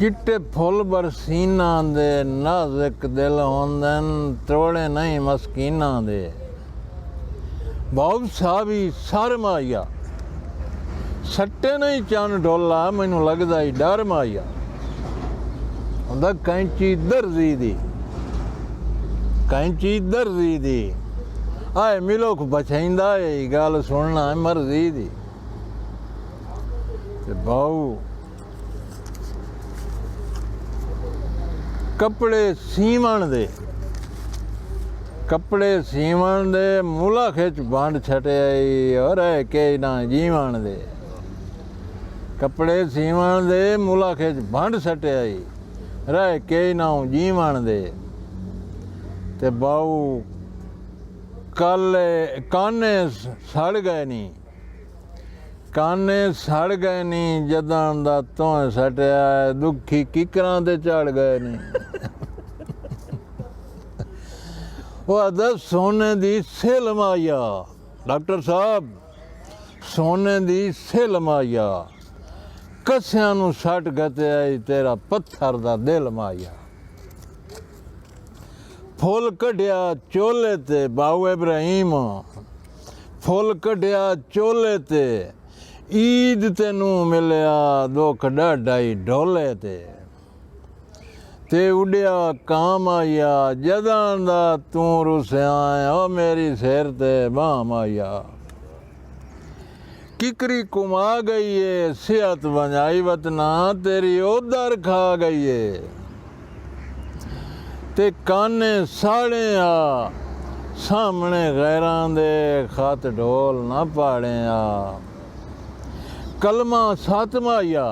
चिट्टे फुल बरसीना दे नाज़ुक दिल होंदन त्रोड़े नहीं मस्कीना दे बहुत सावी सर माया सट्टे नहीं चन डोला मैनू लगदा ही डर माया हुंदा कैंची दर्जी दी आए मिलो को बचाइंदा है गल सुनना है मर्जी दी ते बाऊ कपड़े सीवण दे मूला खिच बंड छटियाई और के ना जीवण दे कपड़े सीवण दे मूला खिच बंड छटियाई रह के ना जीवण दे ते बाऊ काने सड़ गए नी जदन दा तो सटिया दुखी किकरां ते चढ़ गए नी वो आदा सोने दी सिल माया डॉक्टर साहब सोने दी सिल माया कसियां नू सट गते आई तेरा पत्थर दा दिल माया फुल कढ़िया चोले ते बाऊ इब्राहिम फुल कढ़िया चोले ते ईद तेनू मिलिया दुख ढाई ढोले ते उड़िया काम आया जदां दा तू रुसिया ओ मेरी सिर ते बाम आया किकरी कुमा गई है सेहत बंजाई वतना तेरी ओदर खा गई है ते काने साड़े आ सामने गैरां दे खत ढोल ना पाड़े आ कलमा सातमा आया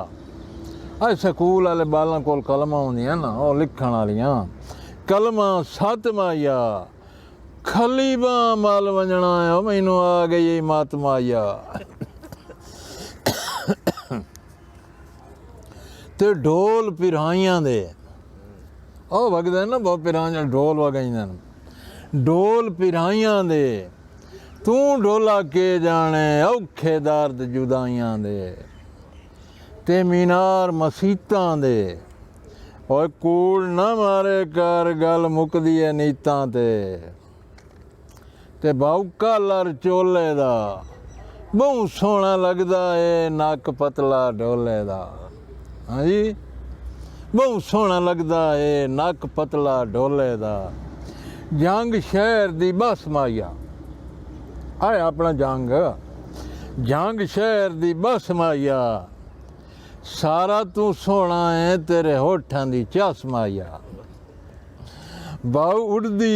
आ स्कूल वाले बालां कोल कलमा होंदियां ना ओ लिखण वालियां कलमा सातमा आया खलीबा माल वंजना है मैनू आ गई मातमा आया ते ढोल पिराइयां दे ओ वगदे ना बहुत पिराइयां ढोल वगाइंदे ढोल पिराइयां दे तू ढोला के जाने औखे दर्द जुदाइयां दे ते मीनार मसीतां दे ओए कूड़ ना मारे कर गल मुकदी है नीतां ते बाऊ कालर चोले दा बहु सोहना लगदा है नक पतला ढोले दा हाँ जी बहु सोहना लगदा है नक पतला ढोले दा जंग शहर दी बस माया आए अपना जंग शहर दी बस माया सारा तू सोहना है तेरे होठां दी चस माया बाऊ उड़दी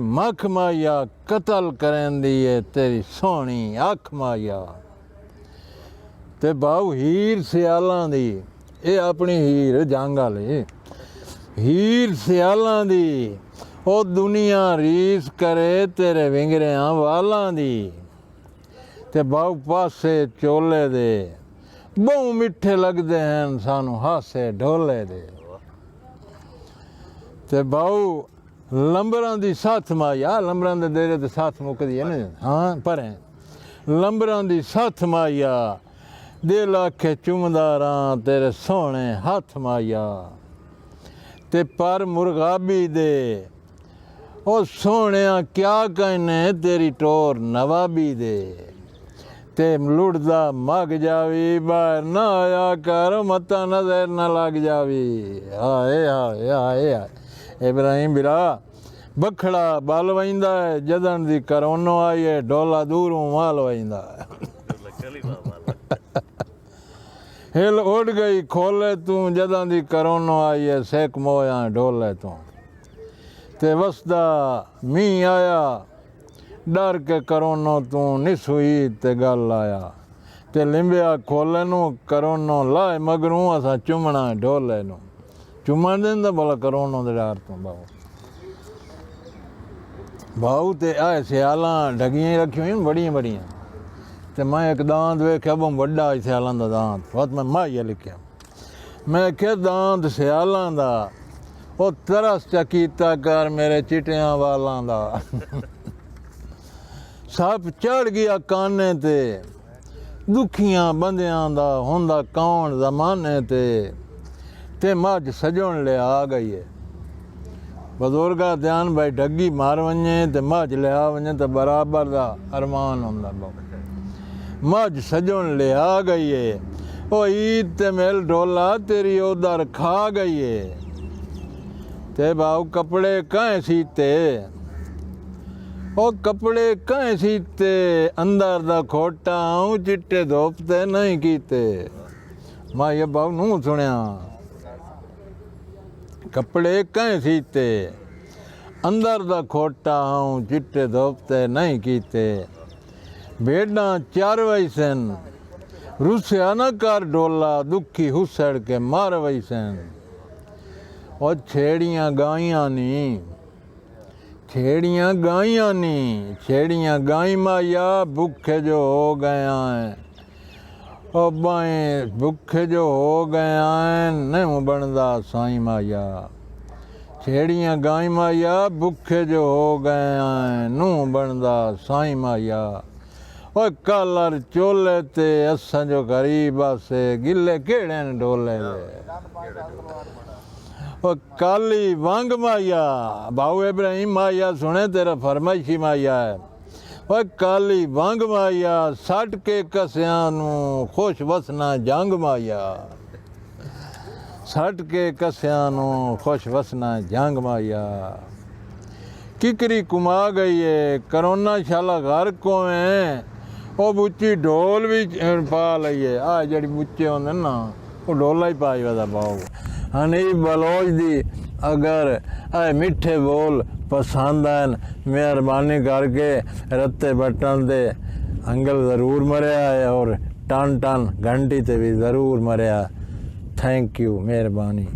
मख माया कतल करेंदी है तेरी सोहनी अख माया ते बाऊ हीर सियालां दी ये अपनी हीर जंग वाले हीर सियालां दी ओ दुनिया रीस करे तेरे विंगरियां वालां दी ते बाऊ पासे चोले दे बहु मिठे लगदे हैं सानू हासे ढोले दे ते बाऊ लंबरां दी साथ माया लंबरां दे डेरे ते साथ मुकदी है ना हाँ पर लंबरां दी साथ माया दिल आखे चुमदा रहां तेरे सोहने हथ माया ते पर मुरगाबी दे ओ सोहणिया क्या कहने तेरी टोर नवाबी दे ते लुड़दा मग जावी बाहर ना आया कर मता नजर न लग जावी हाय हाय हाय हाय इब्राहिम बिरा बखड़ा बल वहींदा है जदन दी करोनो आई है ढोला दूरों माल वहींदा हिल उड़ गई खोले तू जदां दी करोनो आई है सेक मोया ढोले तू ते वसदा मींह आया डर के करोनो तू निस हुई ते गल आया ते लिंबिया खोले नू करोनो लाए मगरू असां चुमना ढोले नू चुमन देंदा भला करोनो दे डर तू बाऊ ते आए सियालां ढगियां रखियो बड़ियां ते मैं एक दांत वेख्या बहुत वड्डा सियालां दा दांत बहुत मैं माइया लिखिया मैं क्या दांत सियालां दा ओ तरस चकीता कर मेरे चिटियां वालां दा सप चढ़ गया काने ते दुखियां बंदियां दा हुंदा कौन ज़माने ते मझ सजण ले आ गई है। बजुर्गा ध्यान भाई ढगी मार वञे ते मझ लिया वञे त बराबर दा अरमान हुंदा मझ सजण ले आ गई है। ओ ईद ते मेल ढोला तेरी उधर खा गई है। ते भाऊ कपड़े कहें सीते, ओ कपड़े कहें सीते, अंदर दा खोटा आऊं चिट्टे धोपते नहीं कीते। मां ये भाऊ नूं सुनिया, कपड़े कहें सीते, अंदर दा खोटा आऊं चिट्टे धोपते नहीं कीते। भेड़ां चार वैसन, रुसिया न कर डोला, दुखी हुसड़ के मार वैसन। और छेड़ियां गाइयां नी, छेड़ियां गाइयां नी, छेड़ियां गाई माया भूखे जो हो गया है। ओ बाएं भूखे जो हो गया है, नहीं बनदा साईं माया। छेड़ियां गाई माया भूखे जो हो गया है, नू बनदा साईं माया। ओ कलर चोले ते असां जो गरीब आसे, गिले केड़े न डोले दे। ओ काली वांग माया, भाऊ इब्राहिम माया सुने तेरा फरमाइशी माया है। ओ काली वांग माया, सट के कसियां नू खुश वसना जंग माया। सट के कसियां नू खुश वसना जंग माया। किकरी कुमा गई है, करोना शाला घर को है। ओ बुच्ची ढोल भी पा लईए, आ जड़ी बुच्चे होंदे ना वो ढोला ही पाई वदा भाऊ। हनी बलोच दी अगर आए मिठे बोल पसंद आन, मेहरबानी करके रत्ते बटन दे अंगल ज़रूर मरिया है और टन टन घंटी ते भी ज़रूर मरिया। थैंक यू, मेहरबानी।